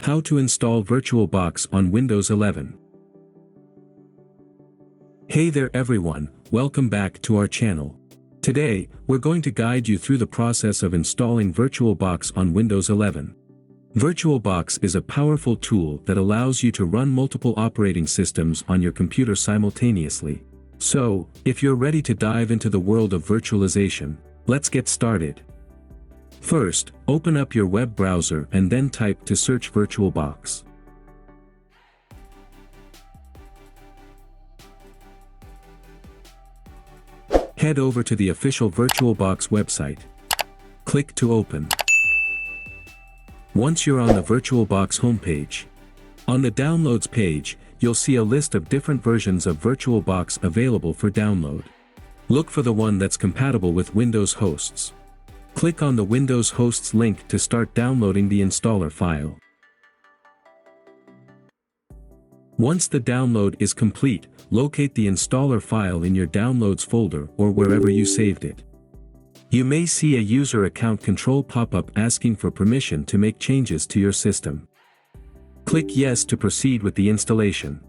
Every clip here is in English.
How to install VirtualBox on Windows 11. Hey there everyone, welcome back to our channel. Today, we're going to guide you through the process of installing VirtualBox on Windows 11. VirtualBox is a powerful tool that allows you to run multiple operating systems on your computer simultaneously. So, if you're ready to dive into the world of virtualization, let's get started. First, open up your web browser and then type to search VirtualBox. Head over to the official VirtualBox website. Click to open. Once you're on the VirtualBox homepage, on the Downloads page, you'll see a list of different versions of VirtualBox available for download. Look for the one that's compatible with Windows hosts. Click on the Windows hosts link to start downloading the installer file. Once the download is complete, locate the installer file in your Downloads folder or wherever you saved it. You may see a user account control pop-up asking for permission to make changes to your system. Click Yes to proceed with the installation.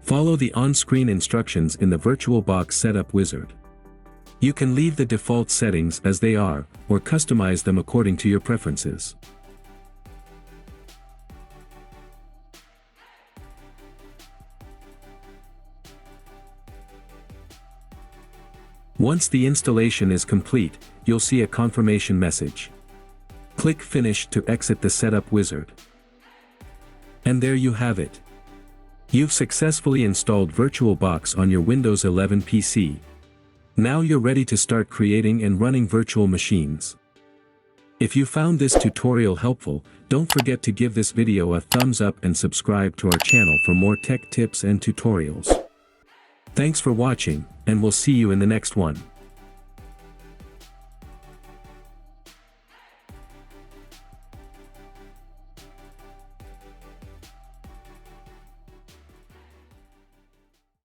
Follow the on-screen instructions in the VirtualBox setup wizard. You can leave the default settings as they are, or customize them according to your preferences. Once the installation is complete, you'll see a confirmation message. Click Finish to exit the setup wizard. And there you have it. You've successfully installed VirtualBox on your Windows 11 PC. Now you're ready to start creating and running virtual machines. If you found this tutorial helpful, don't forget to give this video a thumbs up and subscribe to our channel for more tech tips and tutorials. Thanks for watching, and we'll see you in the next one.